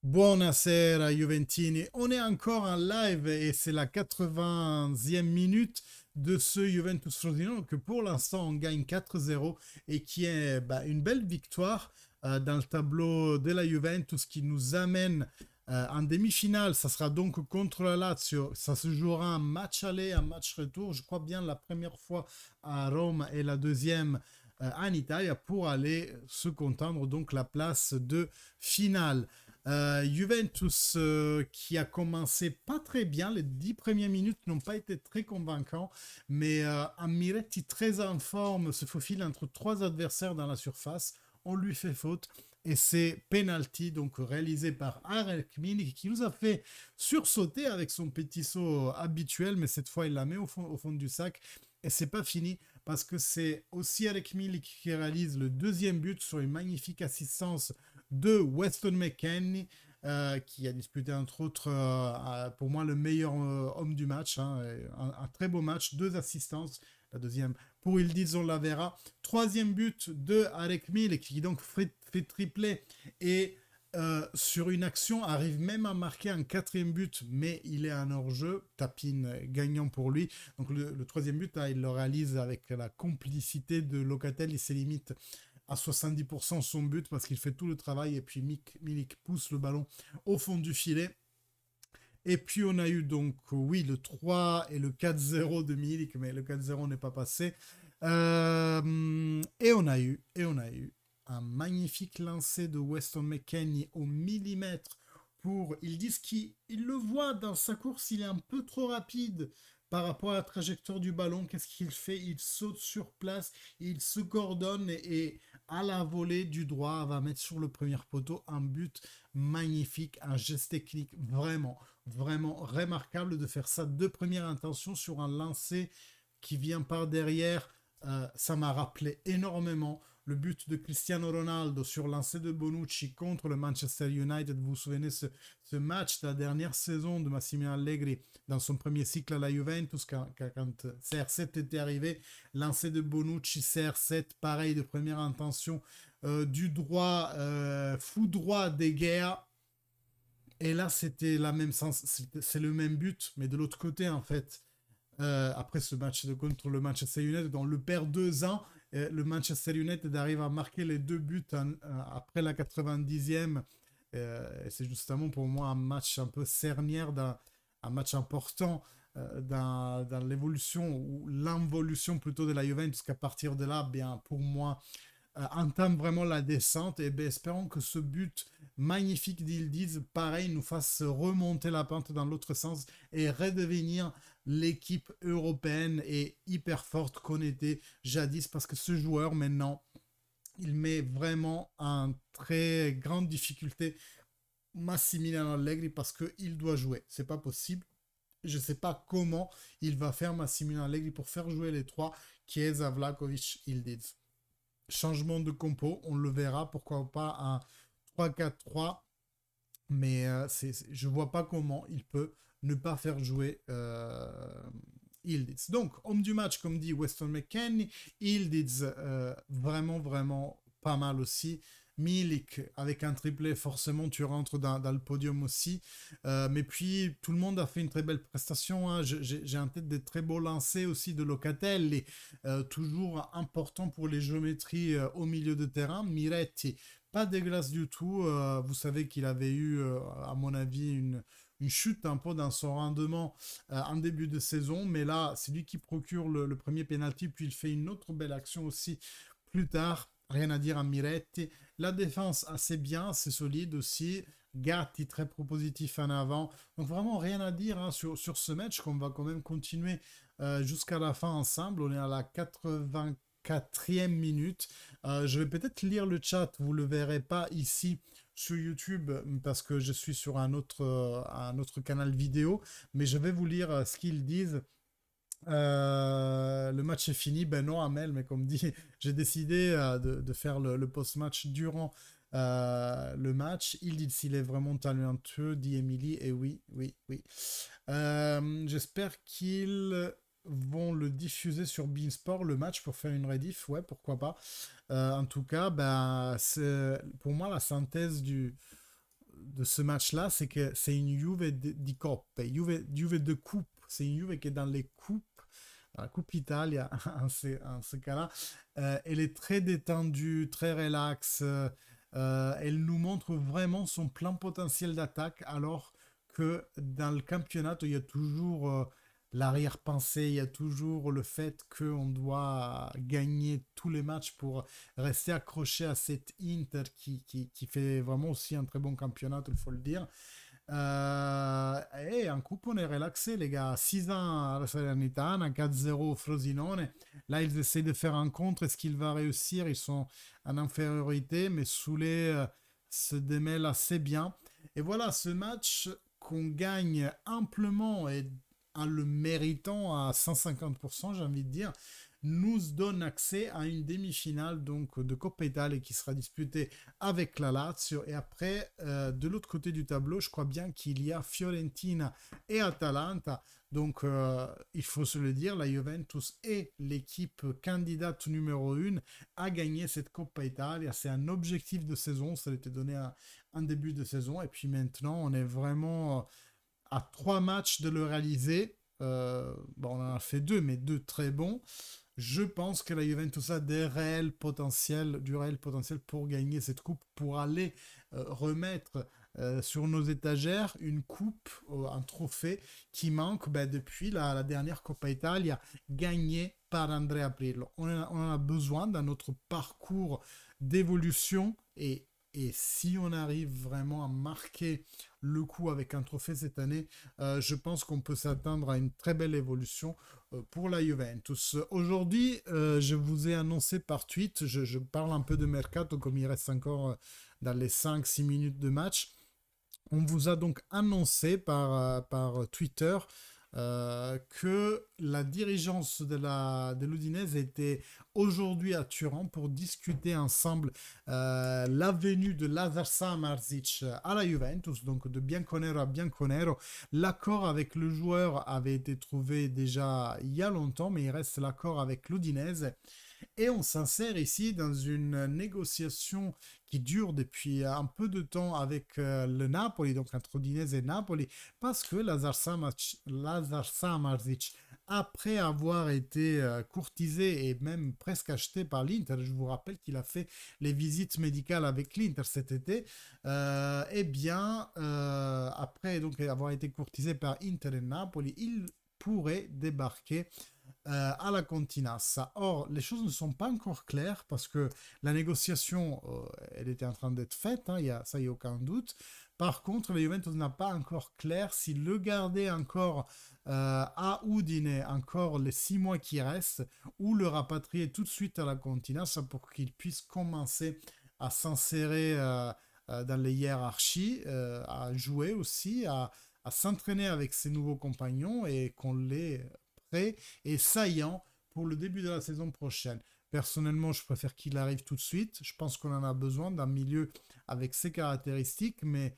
Buonasera Juventini, on est encore en live et c'est la 80e minute de ce Juventus Frosinone que pour l'instant on gagne 4-0 et qui est une belle victoire dans le tableau de la Juventus qui nous amène en demi-finale. Ça sera donc contre la Lazio, ça se jouera un match aller, un match retour, je crois bien la première fois à Rome et la deuxième en Italie pour aller se contendre donc la place de finale. Juventus qui a commencé pas très bien, les 10 premières minutes n'ont pas été très convaincants, mais Miretti très en forme se faufile entre trois adversaires dans la surface, on lui fait faute et c'est penalty donc réalisé par Arek Milik qui nous a fait sursauter avec son petit saut habituel, mais cette fois il la met au fond du sac et c'est pas fini parce que c'est aussi Arek Milik qui réalise le deuxième but sur une magnifique assistance de Weston McKennie, qui a disputé entre autres, pour moi, le meilleur homme du match. Hein, un très beau match, deux assistances. La deuxième pour Ildiz, on la verra. Troisième but de Arek Mil, qui donc fait tripler et sur une action arrive même à marquer un quatrième but, mais il est en hors-jeu, tapine gagnant pour lui. Donc le troisième but, il le réalise avec la complicité de Locatel, il se limite à 70% son but parce qu'il fait tout le travail et puis Milik pousse le ballon au fond du filet. Et puis on a eu donc, oui, le 3 et le 4-0 de Milik, mais le 4-0 n'est pas passé. Et on a eu un magnifique lancer de Weston McKennie au millimètre pour... Ils disent qu'il le voit dans sa course, il est un peu trop rapide par rapport à la trajectoire du ballon. Qu'est-ce qu'il fait? Il saute sur place, il se coordonne et à la volée du droit va mettre sur le premier poteau un but magnifique, un geste technique vraiment, vraiment remarquable de faire ça de première intention sur un lancer qui vient par derrière. Ça m'a rappelé énormément le but de Cristiano Ronaldo sur lancer de Bonucci contre le Manchester United. Vous vous souvenez ce match de la dernière saison de Massimiliano Allegri dans son premier cycle à la Juventus quand CR7 était arrivé, lancer de Bonucci, CR7, pareil de première intention, du droit, foudroie des guerres. Et là, c'était la même sens, c'est le même but, mais de l'autre côté en fait. Après ce match contre le Manchester United, on le perd 2 ans. Le Manchester United arrive à marquer les deux buts après la 90e. C'est justement pour moi un match un peu cernière, un match important dans l'évolution ou l'involution plutôt de la Juventus, qu'à partir de là, bien pour moi, entame vraiment la descente. Et bien, espérons que ce but magnifique d'Ildiz, pareil, nous fasse remonter la pente dans l'autre sens et redevenir l'équipe européenne et hyper forte qu'on était jadis, parce que ce joueur maintenant, il met vraiment en très grande difficulté Massimiliano Allegri parce qu'il doit jouer. C'est pas possible. Je ne sais pas comment il va faire Massimiliano Allegri pour faire jouer les trois, Chiesa, Vlahovic, Ildiz. Changement de compo, on le verra, pourquoi pas un 3-4-3, mais je vois pas comment il peut ne pas faire jouer Ildiz. Donc, homme du match, comme dit Weston McKennie, Ildiz, vraiment, vraiment pas mal aussi. Milik, avec un triplé, forcément, tu rentres dans le podium aussi. Mais puis, tout le monde a fait une très belle prestation. Hein. J'ai en tête des très beaux lancers aussi de Locatelli, toujours important pour les géométries au milieu de terrain. Miretti, pas dégueulasse du tout. Vous savez qu'il avait eu, à mon avis, une chute un peu dans son rendement en début de saison. Mais là, c'est lui qui procure le premier penalty. Puis il fait une autre belle action aussi plus tard. Rien à dire à Miretti. La défense assez bien, c'est solide aussi. Gatti très propositif en avant. Donc vraiment rien à dire hein, sur ce match qu'on va quand même continuer jusqu'à la fin ensemble. On est à la 84e minute. Je vais peut-être lire le chat, vous ne le verrez pas ici sur YouTube parce que je suis sur un autre canal vidéo, mais je vais vous lire ce qu'ils disent. Le match est fini, ben non Amel, mais comme dit, j'ai décidé de faire le post-match durant le match. Il dit s'il est vraiment talentueux, dit Emily, et oui, oui, oui. J'espère qu'ils vont le diffuser sur Beansport, le match, pour faire une rediff, ouais, pourquoi pas. En tout cas, ben, c'est pour moi la synthèse de ce match-là, c'est que c'est une Juve di Coppe, Juve de coupe. C'est une Juve qui est dans les coupes, dans la Coupe Italia en ce cas-là. Elle est très détendue, très relaxe. Elle nous montre vraiment son plein potentiel d'attaque, alors que dans le championnat, il y a toujours l'arrière-pensée, il y a toujours le fait qu'on doit gagner tous les matchs pour rester accroché à cette Inter qui fait vraiment aussi un très bon championnat, il faut le dire. Et en coupe, on est relaxé, les gars. 6 ans à la Salernitana, 4-0 au Frosinone. Là, ils essaient de faire un contre. Est-ce qu'il va réussir? Ils sont en infériorité, mais Soulé se démêle assez bien. Et voilà, ce match qu'on gagne amplement et en le méritant à 150%, j'ai envie de dire, nous donne accès à une demi-finale donc de Coppa Italia qui sera disputée avec la Lazio. Et après, de l'autre côté du tableau, je crois bien qu'il y a Fiorentina et Atalanta. Donc, il faut se le dire, la Juventus est l'équipe candidate numéro 1 à gagner cette Coppa Italia. C'est un objectif de saison, ça a été donné en début de saison. Et puis maintenant, on est vraiment à 3 matchs de le réaliser. Bon, on en a fait 2, mais 2 très bons. Je pense que la Juventus a du réel potentiel pour gagner cette coupe, pour aller remettre sur nos étagères une coupe, un trophée qui manque depuis la dernière Coppa Italia gagnée par Andrea Pirlo. On en a besoin dans notre parcours d'évolution et si on arrive vraiment à marquer le coup avec un trophée cette année, je pense qu'on peut s'attendre à une très belle évolution pour la Juventus. Aujourd'hui, je vous ai annoncé par tweet, je parle un peu de mercato comme il reste encore dans les 5-6 minutes de match. On vous a donc annoncé par Twitter que la dirigeance de l'Udinese était aujourd'hui à Turin pour discuter ensemble la venue de Lazar Samardžić à la Juventus, donc de Bianconero à Bianconero. L'accord avec le joueur avait été trouvé déjà il y a longtemps, mais il reste l'accord avec l'Udinese. Et on s'insère ici dans une négociation qui dure depuis un peu de temps avec le Napoli, donc entre Udinese et Napoli, parce que Lazar Samardžić, après avoir été courtisé et même presque acheté par l'Inter, je vous rappelle qu'il a fait les visites médicales avec l'Inter cet été, eh bien, après donc avoir été courtisé par Inter et Napoli, il pourrait débarquer à la Continassa. Or, les choses ne sont pas encore claires parce que la négociation, elle était en train d'être faite, hein, ça, il n'y a aucun doute. Par contre, la Juventus n'a pas encore clair s'il le gardait encore à Udine, encore les 6 mois qui restent, ou le rapatrier tout de suite à la Continassa pour qu'il puisse commencer à s'insérer dans les hiérarchies, à jouer aussi, à s'entraîner avec ses nouveaux compagnons et qu'on les prêt et saillant pour le début de la saison prochaine. Personnellement, je préfère qu'il arrive tout de suite. Je pense qu'on en a besoin d'un milieu avec ces caractéristiques, mais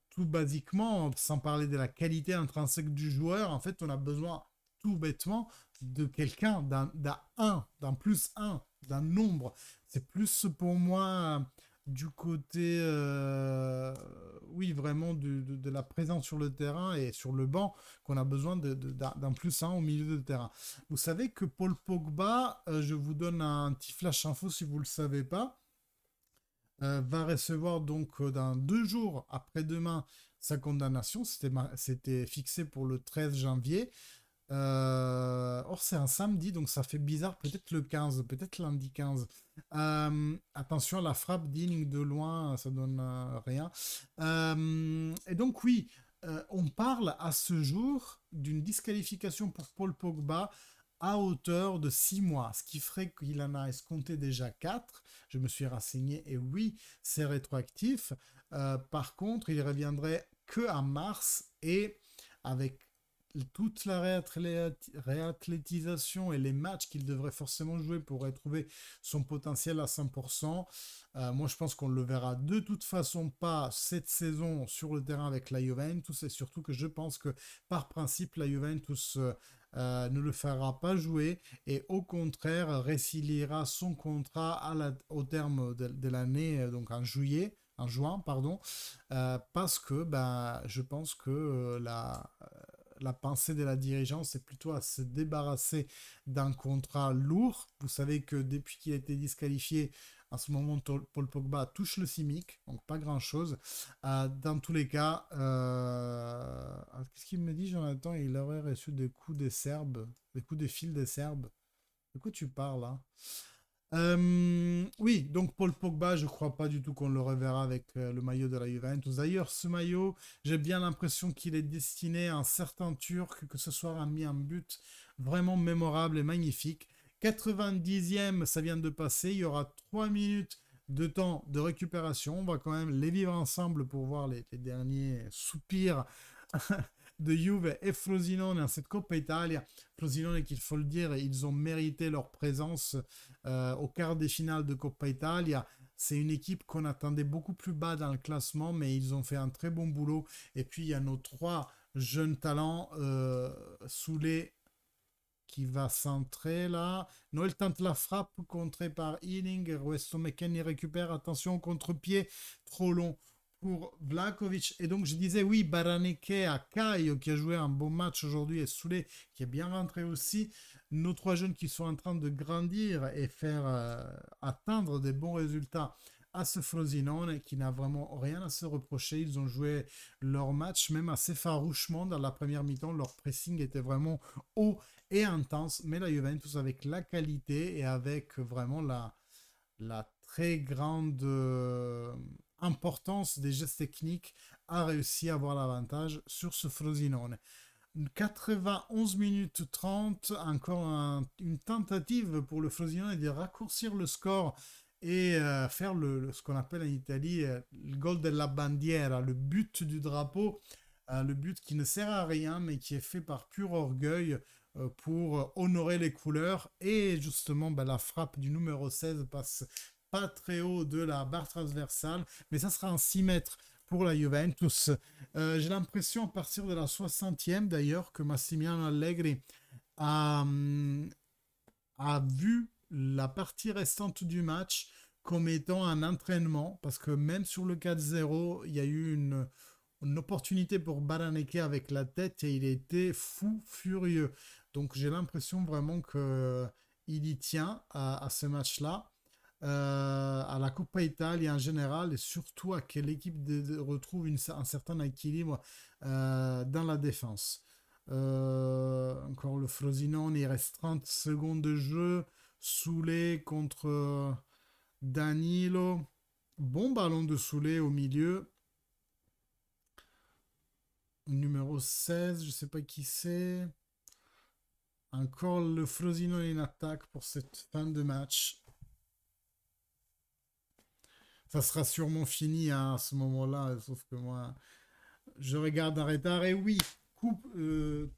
tout basiquement, sans parler de la qualité intrinsèque du joueur, en fait, on a besoin tout bêtement de quelqu'un, d'un plus un, d'un nombre. C'est plus pour moi du côté, oui, vraiment de la présence sur le terrain et sur le banc qu'on a besoin d'un plus un au milieu de terrain. Vous savez que Paul Pogba, je vous donne un petit flash info si vous ne le savez pas, va recevoir donc dans 2 jours après-demain sa condamnation. C'était fixé pour le 13 janvier. Or, c'est un samedi, donc ça fait bizarre. Peut-être le 15, peut-être lundi 15. Attention, la frappe d'Inning de loin, ça donne rien. Et donc, oui, on parle à ce jour d'une disqualification pour Paul Pogba à hauteur de 6 mois, ce qui ferait qu'il en a escompté déjà 4. Je me suis renseigné et oui, c'est rétroactif. Par contre, il reviendrait que en mars et avec toute la réathlétisation et les matchs qu'il devrait forcément jouer pour retrouver son potentiel à 100%. Moi, je pense qu'on ne le verra de toute façon pas cette saison sur le terrain avec la Juventus et surtout que je pense que par principe, la Juventus ne le fera pas jouer et au contraire résiliera son contrat au terme de l'année, donc en en juin, pardon, parce que ben, je pense que la pensée de la dirigeance est plutôt à se débarrasser d'un contrat lourd. Vous savez que depuis qu'il a été disqualifié, en ce moment, Paul Pogba touche le CIMIC, donc pas grand-chose. Dans tous les cas, qu'est-ce qu'il me dit, Jonathan? Il aurait reçu des coups des Serbes, des coups de fil des Serbes. De quoi tu parles là? Oui, donc Paul Pogba, je crois pas du tout qu'on le reverra avec le maillot de la Juventus. D'ailleurs, ce maillot, j'ai bien l'impression qu'il est destiné à un certain Turc, que ce soit mis un but vraiment mémorable et magnifique. 90e, ça vient de passer. Il y aura 3 minutes de temps de récupération. On va quand même les vivre ensemble pour voir les derniers soupirs de Juve et Frosinone dans cette Coppa Italia. Frosinone, qu'il faut le dire, ils ont mérité leur présence au quart des finales de Coppa Italia. C'est une équipe qu'on attendait beaucoup plus bas dans le classement, mais ils ont fait un très bon boulot. Et puis, il y a nos 3 jeunes talents, Soulé qui va centrer là. Noël tente la frappe, contrée par Ealing. Weston McKennie récupère. Attention, contre-pied, trop long pour Vlahovic. Et donc, je disais, oui, Baraneke à Caio, qui a joué un bon match aujourd'hui, et Soulé, qui est bien rentré aussi. Nos 3 jeunes qui sont en train de grandir et faire atteindre des bons résultats à ce Frosinone, qui n'a vraiment rien à se reprocher. Ils ont joué leur match même assez farouchement dans la première mi-temps. Leur pressing était vraiment haut et intense. Mais la Juventus, avec la qualité et avec vraiment la très grande importance des gestes techniques, a réussi à avoir l'avantage sur ce Frosinone. 91 minutes 30, encore une tentative pour le Frosinone de raccourcir le score et faire ce qu'on appelle en Italie le gol della bandiera, le but du drapeau, le but qui ne sert à rien mais qui est fait par pur orgueil pour honorer les couleurs. Et justement, ben, la frappe du numéro 16 passe pas très haut de la barre transversale, mais ça sera un 6 mètres pour la Juventus. J'ai l'impression, à partir de la 60e d'ailleurs, que Massimiliano Allegri a, a vu la partie restante du match comme étant un entraînement, parce que même sur le 4-0, il y a eu une opportunité pour Baraneke avec la tête et il était fou furieux. Donc j'ai l'impression vraiment que il y tient à ce match-là, à la Coppa Italia en général, et surtout à que l'équipe retrouve un certain équilibre dans la défense. Encore le Frosinone, il reste 30 secondes de jeu. Soulé contre Danilo. Bon ballon de Soulé au milieu. Numéro 16, je ne sais pas qui c'est. Encore le Frosinone en attaque pour cette fin de match. Ça sera sûrement fini hein, à ce moment-là, sauf que moi, je regarde un retard. Et oui,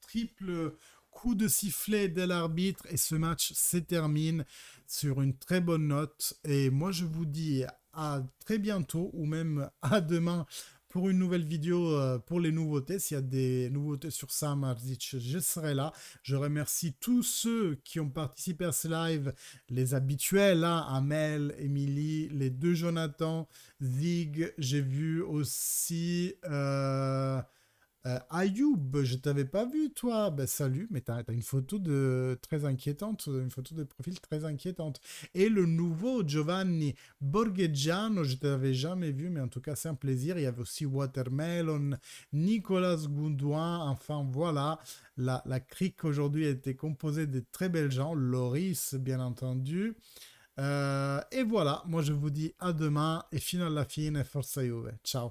triple coup de sifflet de l'arbitre et ce match se termine sur une très bonne note. Et moi, je vous dis à très bientôt ou même à demain pour une nouvelle vidéo pour les nouveautés. S'il y a des nouveautés sur Sam Arzic, je serai là. Je remercie tous ceux qui ont participé à ce live, les habituels, hein, Amel, Emily, les 2 Jonathan, Zig, j'ai vu aussi Ayoub, je t'avais pas vu toi. Ben, salut, mais t'as une photo très inquiétante, une photo de profil très inquiétante. Et le nouveau Giovanni Borgheggiano, je t'avais jamais vu, mais en tout cas c'est un plaisir. Il y avait aussi Watermelon, Nicolas Goudouin, enfin voilà. La crique aujourd'hui a été composée de très belles gens, Loris bien entendu. Et voilà, moi je vous dis à demain et fino alla fine, forza Juve. Ciao.